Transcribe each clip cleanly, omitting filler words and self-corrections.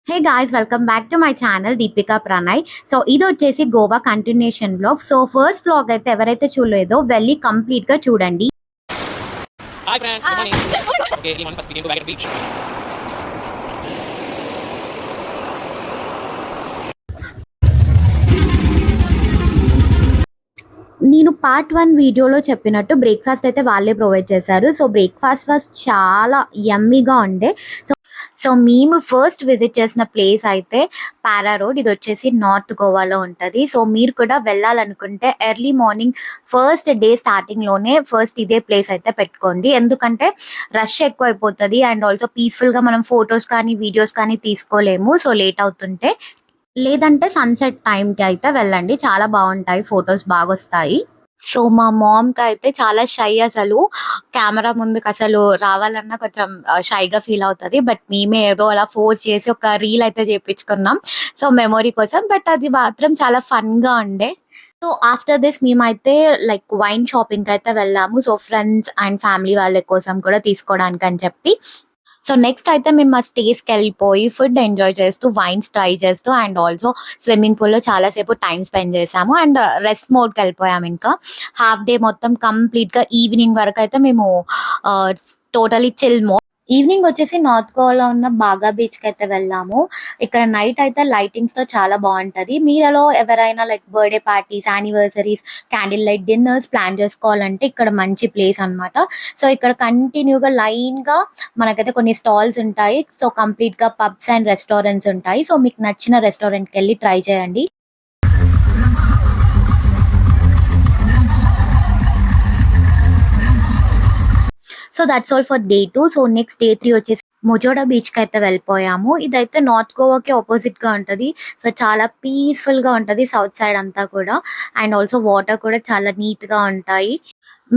Hey guys, welcome back to my channel Deepika Pranay. So ఇది వచ్చేసి Goa continuation blog. So first blog అయితే ఎవరైతే చూడలేదో వెళ్ళి కంప్లీట్ గా చూడండి. Hi friends, good morning. Okay, everyone first begin to back at the beach. నేను part 1 వీడియోలో చెప్పినట్టు బ్రేక్ఫాస్ట్ అయితే వాళ్ళే ప్రొవైడ్ చేశారు. సో బ్రేక్ఫాస్ట్ వాస్ చాలా యమ్మీగా ఉండే. సో మేము ఫస్ట్ విజిట్ చేసిన ప్లేస్ అయితే పారా రోడ్. ఇది వచ్చేసి నార్త్ గోవాలో ఉంటుంది. సో మీరు కూడా వెళ్ళాలనుకుంటే ఎర్లీ మార్నింగ్ ఫస్ట్ డే స్టార్టింగ్లోనే ఫస్ట్ ఇదే ప్లేస్ అయితే పెట్టుకోండి. ఎందుకంటే రష్ ఎక్కువ అయిపోతుంది అండ్ ఆల్సో పీస్ఫుల్గా మనం ఫొటోస్ కానీ వీడియోస్ కానీ తీసుకోలేము. సో లేట్ అవుతుంటే, లేదంటే సన్సెట్ టైంకి అయితే వెళ్ళండి, చాలా బాగుంటాయి, ఫొటోస్ బాగా వస్తాయి. సో మా మామ్‌కి అయితే చాలా షై అసలు. కెమెరా ముందుకు అసలు రావాలన్నా కొంచెం షైగా ఫీల్ అవుతది. బట్ మేమే ఏదో అలా ఫోర్స్ చేసి ఒక రీల్ అయితే చేపించుకున్నాం. సో మెమరీ కోసం. బట్ అది మాత్రం చాలా ఫన్‌గా ఉండే. సో ఆఫ్టర్ దిస్ మేమైతే లైక్ వైన్ షాపింగ్‌కి అయితే వెళ్ళాము. సో ఫ్రెండ్స్ అండ్ ఫ్యామిలీ వాళ్ళ కోసం కూడా తీసుకోవడానికి అని చెప్పి. సో నెక్స్ట్ అయితే మేము మా స్టేస్కి వెళ్ళిపోయి ఫుడ్ ఎంజాయ్ చేస్తూ వైన్స్ ట్రై చేస్తూ అండ్ ఆల్సో స్విమ్మింగ్ పూల్లో చాలాసేపు టైం స్పెండ్ చేసాము అండ్ రెస్ట్ మోడ్కి వెళ్ళిపోయాము. ఇంకా హాఫ్ డే మొత్తం కంప్లీట్గా ఈవినింగ్ వరకు అయితే మేము టోటలీ చిల్ మోడ్. ఈవినింగ్ వచ్చేసి నార్త్ గోవాలో ఉన్న బాగా బీచ్కి అయితే వెళ్ళాము. ఇక్కడ నైట్ అయితే లైటింగ్స్ తో చాలా బాగుంటది. మీలో ఎవరైనా like birthday parties, anniversaries, candle light dinners plan చేసుకోవాలంటే ఇక్కడ మంచి ప్లేస్ అన్నమాట. సో ఇక్కడ కంటిన్యూగా లైన్ గా మనకైతే కొన్ని స్టాల్స్ ఉంటాయి. సో కంప్లీట్ గా పబ్స్ అండ్ రెస్టారెంట్స్ ఉంటాయి. సో మీకు నచ్చిన రెస్టారెంట్ కి వెళ్ళి ట్రై చేయండి. So that's all for day 2. So next day 3 వచ్చేసి మొజోడా బీచ్ కి అయితే వెళ్ళిపోయాము. ఇదైతే నార్త్ గోవాకి ఆపోజిట్ గా ఉంటది. సో చాలా పీస్ఫుల్ గా ఉంటది సౌత్ సైడ్ అంతా కూడా. అండ్ ఆల్సో వాటర్ కూడా చాలా నీట్ గా ఉంటాయి.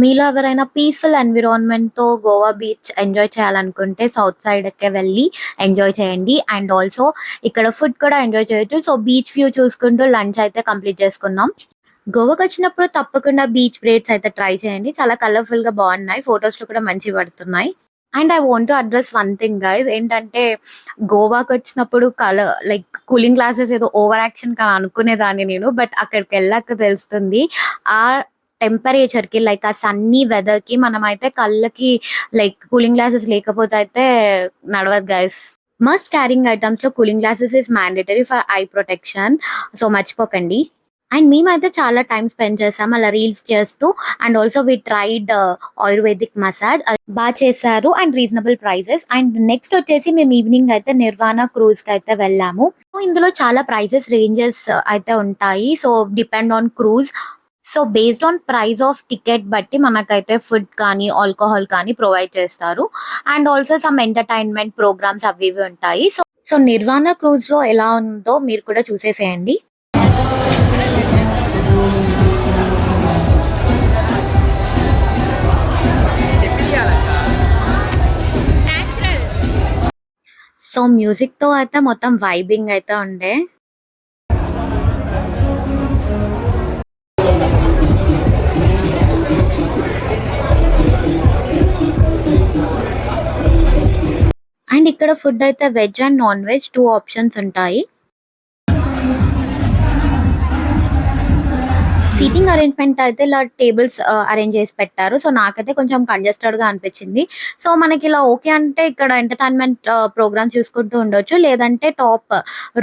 మీలో ఎవరైనా పీస్ఫుల్ ఎన్విరాన్మెంట్ తో గోవా బీచ్ ఎంజాయ్ చేయాలనుకుంటే సౌత్ సైడ్ కే వెళ్ళి ఎంజాయ్ చేయండి. అండ్ ఆల్సో ఇక్కడ ఫుడ్ కూడా ఎంజాయ్ చేయొచ్చు. సో బీచ్ వ్యూ చూసుకుంటూ లంచ్ అయితే కంప్లీట్ చేసుకున్నాం. గోవాకి వచ్చినప్పుడు తప్పకుండా బీచ్ బ్రేడ్స్ అయితే ట్రై చేయండి. చాలా కలర్ఫుల్ గా బాగున్నాయి, ఫొటోస్ లో కూడా మంచి పడుతున్నాయి. And I want to address one thing guys, ఏంటంటే గోవాకి వచ్చినప్పుడు లైక్ కూలింగ్ గ్లాసెస్ ఏదో ఓవర్ యాక్షన్ కానీ అనుకునేదాన్ని నేను. బట్ అక్కడికి వెళ్ళాక తెలుస్తుంది ఆ టెంపరేచర్ కి, లైక్ ఆ సన్నీ వెదర్ కి మనమైతే కళ్ళకి లైక్ కూలింగ్ గ్లాసెస్ లేకపోతే అయితే నడవదు గైస్. మస్ట్ క్యారింగ్ ఐటమ్స్ లో cooling glasses is mandatory for eye protection. So మర్చిపోకండి. అండ్ మేమైతే చాలా టైం స్పెండ్ చేసాం అలా రీల్స్ చేస్తూ. And also we tried ayurvedic massage, బాగా చేశారు and reasonable prices. And next వచ్చేసి మేము ఈవినింగ్ అయితే నిర్వాణ క్రూజ్ కి అయితే వెళ్ళాము. ఇందులో చాలా ప్రైజెస్ రేంజెస్ అయితే ఉంటాయి. So depend on cruise. So based on price of ticket బట్టి మనకైతే ఫుడ్ కానీ ఆల్కహాల్ కానీ ప్రొవైడ్ చేస్తారు. And also some entertainment programmes అవి ఇవి ఉంటాయి. సో సో నిర్వాణ క్రూజ్ లో ఎలా ఉందో మీరు కూడా చూసేసేయండి. సో మ్యూజిక్ తో అయితే మొత్తం వైబింగ్ అయితే ఉండే. అండ్ ఇక్కడ ఫుడ్ అయితే veg and non veg 2 options ఉంటాయి. సీటింగ్ అరేంజ్మెంట్ అయితే ఇలా టేబుల్స్ అరేంజ్ చేసి పెట్టారు. సో నాకైతే కొంచెం కంజెస్టెడ్ గా అనిపించింది. సో మనకి ఇలా ఓకే అంటే ఇక్కడ ఎంటర్టైన్మెంట్ ప్రోగ్రామ్ చూసుకుంటూ ఉండొచ్చు. లేదంటే టాప్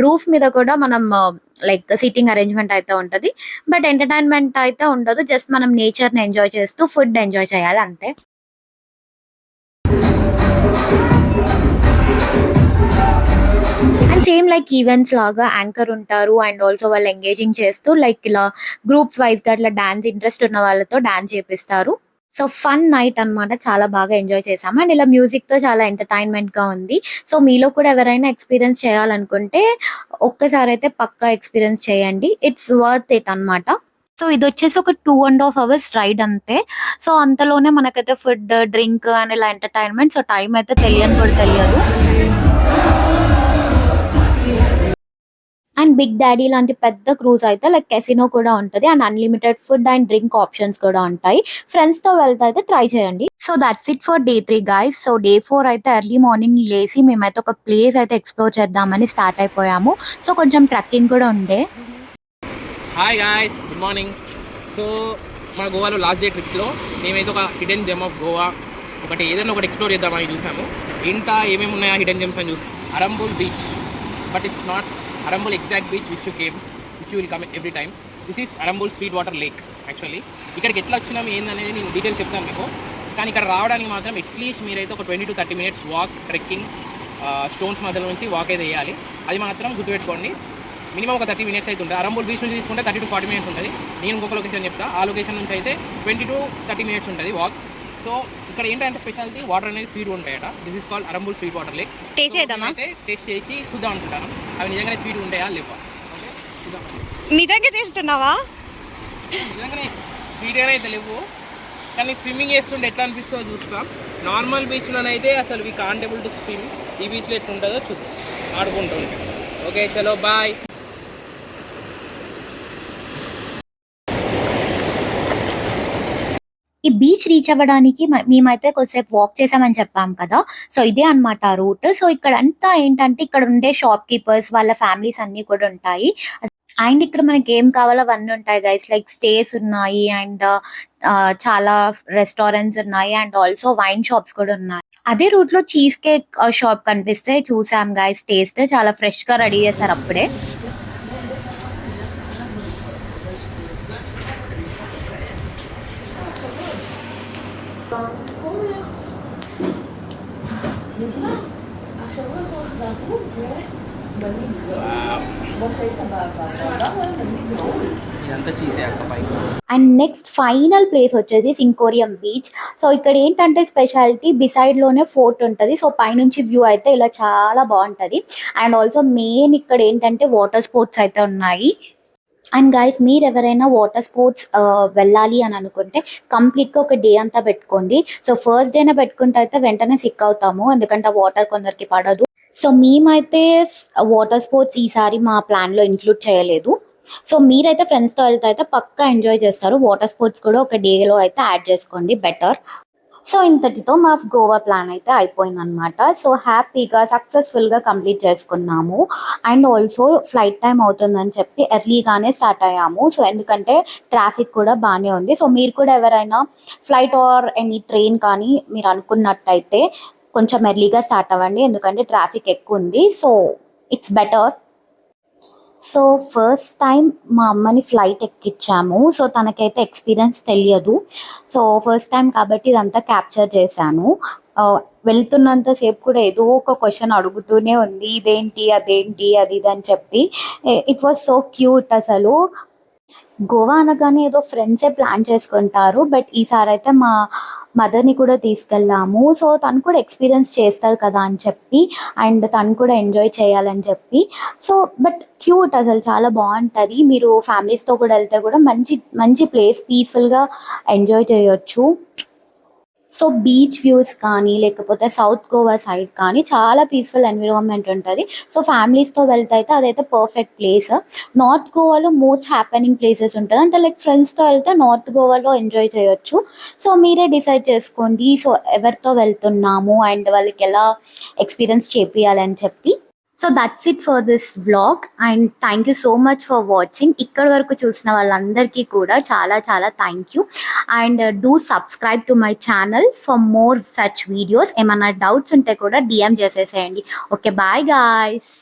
రూఫ్ మీద కూడా మనం లైక్ సీటింగ్ అరేంజ్మెంట్ అయితే ఉంటది. బట్ ఎంటర్టైన్మెంట్ అయితే ఉండదు. జస్ట్ మనం నేచర్ ని ఎంజాయ్ చేస్తూ ఫుడ్ ఎంజాయ్ చేయాలి అంతే. అండ్ సేమ్ లైక్ ఈవెంట్స్ లాగా యాంకర్ ఉంటారు. అండ్ ఆల్సో వాళ్ళు ఎంగేజింగ్ చేస్తూ లైక్ ఇలా గ్రూప్స్ వైజ్ గా ఇట్లా డాన్స్ ఇంట్రెస్ట్ ఉన్న వాళ్ళతో డాన్స్ చేపిస్తారు. సో ఫన్ నైట్ అన్నమాట, చాలా బాగా ఎంజాయ్ చేసాము. అండ్ ఇలా మ్యూజిక్ తో చాలా ఎంటర్టైన్మెంట్ గా ఉంది. సో మీలో కూడా ఎవరైనా ఎక్స్పీరియన్స్ చేయాలనుకుంటే ఒక్కసారి అయితే పక్కా ఎక్స్పీరియన్స్ చేయండి. ఇట్స్ వర్త్ ఇట్ అన్నమాట. సో ఇది వచ్చేసి ఒక 2.5 hours రైడ్ అంతే. సో అంతలోనే మనకైతే ఫుడ్, డ్రింక్ అండ్ ఇలా ఎంటర్టైన్మెంట్. సో టైం అయితే తెలియని కూడా తెలియదు. అండ్ బిగ్ డాడీ లాంటి పెద్ద క్రూజ్ అయితే లైక్ కెసినో కూడా ఉంటుంది and unlimited food and drink options కూడా ఉంటాయి. ఫ్రెండ్స్ తో వెళ్తే అయితే ట్రై చేయండి. So that's it for day 3 guys. So day 4 అయితే ఎర్లీ మార్నింగ్ లేసి మేమైతే ఒక ప్లేస్ అయితే ఎక్స్ప్లోర్ చేద్దామని స్టార్ట్ అయిపోయాము. సో కొంచెం ట్రెక్కింగ్ కూడా ఉండే. Hi guys, good morning. So మన గోవాలో లాస్ట్ డే ట్రిప్స్లో మేమైతే ఒక హిడెన్ జెమ్ ఆఫ్ గోవా ఏదైనా ఒకటి ఎక్స్ప్లోర్ చేద్దామని చూసాము. ఇంకా ఏమేమి ఉన్నాయా హిడెన్ జెమ్స్ అని చూస్తాం. Arambol beach, but it's not Arambol exact beach which you will come every time. This is Arambol sweet water lake. Actually ఇక్కడికి ఎట్లా వచ్చినాము ఏందనేది నేను డీటెయిల్స్ చెప్తాను మీకు. కానీ ఇక్కడ రావడానికి మాత్రం అట్లీస్ట్ మీరైతే ఒక 20 to 30 minutes walk, trekking, stones మధ్యలో నుంచి వాక్ అయితే వేయాలి. అది మాత్రం గుర్తుపెట్టుకోండి. మినిమం ఒక 30 minutes అయితే ఉంటుంది. అరంబుల్ బీచ్ నుంచి తీసుకుంటే 30 to 40 minutes ఉంటుంది. నేను ఇంకొక లొకేషన్ చెప్తా, ఆ లొకేషన్ నుంచి అయితే 20 to 30 minutes ఉంటుంది వాక్. సో ఇక్కడ ఏంటంటే స్పెషాలిటీ వాటర్ అనేది స్వీట్ ఉంటాయట. This is called Arambol sweet water lake. Taste చేద్దామా? అయితే టేస్ట్ చేసి చూద్దాం అనుకుంటాను అవి నిజంగానే స్వీట్ ఉంటాయా లేవా. ఓకే, చూద్దాం. నిజంగా చేస్తున్నావా? నిజంగానే స్వీట్ అయితే లేవు, కానీ స్విమ్మింగ్ చేస్తుంటే ఎట్లా అనిపిస్తుందో చూస్తాం. నార్మల్ బీచ్లోనైతే అసలు వీ కాంటేబుల్ టు స్విమ్. ఈ బీచ్లో ఎట్లా ఉంటుందో చూద్దాం ఆడుకుంటూ ఉంటాం. ఓకే, చలో బాయ్. ఈ బీచ్ రీచ్ అవ్వడానికి మేమైతే కొద్దిసేపు వాక్ చేసామని చెప్పాం కదా. సో ఇదే అన్నమాట రూట్. సో ఇక్కడ అంతా ఏంటంటే ఇక్కడ ఉండే షాప్ కీపర్స్ వాళ్ళ ఫ్యామిలీస్ అన్ని కూడా ఉంటాయి. అండ్ ఇక్కడ మనకి ఏం కావాలో అవన్నీ ఉంటాయి గైస్. లైక్ స్టేస్ ఉన్నాయి అండ్ చాలా రెస్టారెంట్స్ ఉన్నాయి అండ్ ఆల్సో వైన్ షాప్స్ కూడా ఉన్నాయి. అదే రూట్ లో చీజ్ కేక్ షాప్ కనిపిస్తే చూసాం గైస్. టేస్ట్ చాలా ఫ్రెష్ గా రెడీ చేశారు అప్పుడే. ఇదంతా చీసే అక్కపై. అండ్ నెక్స్ట్ ఫైనల్ ప్లేస్ వచ్చేసి సింకోరియం బీచ్. సో ఇక్కడ ఏంటంటే స్పెషాలిటీ బిసైడ్ లోనే ఫోర్ట్ ఉంటుంది. సో పైనుంచి వ్యూ అయితే ఇలా చాలా బాగుంటది. అండ్ ఆల్సో మెయిన్ ఇక్కడ ఏంటంటే వాటర్ స్పోర్ట్స్ అయితే ఉన్నాయి. అండ్ గైస్, మీరు ఎవరైనా వాటర్ స్పోర్ట్స్ వెళ్ళాలి అని అనుకుంటే కంప్లీట్గా ఒక డే అంతా పెట్టుకోండి. సో ఫస్ట్ డేనే పెట్టుకుంటే అయితే వెంటనే సిక్ అవుతాము, ఎందుకంటే వాటర్ కొందరికి పడదు. సో మేమైతే వాటర్ స్పోర్ట్స్ ఈసారి మా ప్లాన్లో ఇంక్లూడ్ చేయలేదు. సో మీరైతే ఫ్రెండ్స్తో వెళ్తే అయితే పక్కా ఎంజాయ్ చేస్తారు. వాటర్ స్పోర్ట్స్ కూడా ఒక డేలో అయితే యాడ్ చేసుకోండి, బెటర్. సో ఇంతటితో మా గోవా ప్లాన్ అయితే అయిపోయింది అనమాట. సో హ్యాపీగా సక్సెస్ఫుల్గా కంప్లీట్ చేసుకున్నాము. అండ్ ఆల్సో ఫ్లైట్ టైం అవుతుందని చెప్పి ఎర్లీగానే స్టార్ట్ అయ్యాము. సో ఎందుకంటే ట్రాఫిక్ కూడా బాగానే ఉంది. సో మీరు కూడా ఎవరైనా ఫ్లైట్ ఆర్ ఎనీ ట్రైన్ కానీ మీరు అనుకున్నట్టయితే కొంచెం ఎర్లీగా స్టార్ట్ అవ్వండి, ఎందుకంటే ట్రాఫిక్ ఎక్కువ ఉంది. So it's better. So first time మా అమ్మని ఫ్లైట్ ఎక్కించాము. సో తనకైతే ఎక్స్పీరియన్స్ తెలియదు. సో ఫస్ట్ టైం కాబట్టి ఇదంతా క్యాప్చర్ చేశాను. వెళ్తున్నంతసేపు కూడా ఏదో ఒక క్వశ్చన్ అడుగుతూనే ఉంది, ఇదేంటి అదేంటి అది ఇది అని చెప్పి. It was so cute. అసలు గోవా అనగానే ఏదో ఫ్రెండ్సే ప్లాన్ చేసుకుంటారు, బట్ ఈసారి అయితే మా మదర్ని కూడా తీసుకెళ్ళాము. సో తను కూడా ఎక్స్పీరియన్స్ చేస్తుంది కదా అని చెప్పి, అండ్ తను కూడా ఎంజాయ్ చేయాలని చెప్పి. సో బట్ క్యూట్, అసలు చాలా బాగుంటుంది. మీరు ఫ్యామిలీస్తో కూడా వెళ్తే కూడా మంచి మంచి ప్లేస్, పీస్ఫుల్గా ఎంజాయ్ చేయొచ్చు. సో బీచ్ వ్యూస్ కానీ లేకపోతే సౌత్ గోవా సైడ్ కానీ చాలా పీస్ఫుల్ ఎన్విరాన్మెంట్ ఉంటుంది. సో ఫ్యామిలీస్తో వెళ్తే అయితే అదైతే పర్ఫెక్ట్ ప్లేస్. నార్త్ గోవాలో మోస్ట్ హ్యాపెనింగ్ ప్లేసెస్ ఉంటుంది, అంటే లైక్ ఫ్రెండ్స్తో వెళ్తే నార్త్ గోవాలో ఎంజాయ్ చేయొచ్చు. సో మీరే డిసైడ్ చేసుకోండి. సో ఎవరితో వెళ్తున్నాము అండ్ వాళ్ళకి ఎలా ఎక్స్పీరియన్స్ చేపియాలని చెప్పి. So that's it for this vlog and thank you so much for watching. ఇక్కడ వరకు చూసిన వాళ్ళందరికీ కూడా చాలా చాలా thank you. And do subscribe to my channel for more such videos. ఏమైనా డౌట్స్ ఉంటే కూడా DM చేసేసేయండి. Okay, bye guys.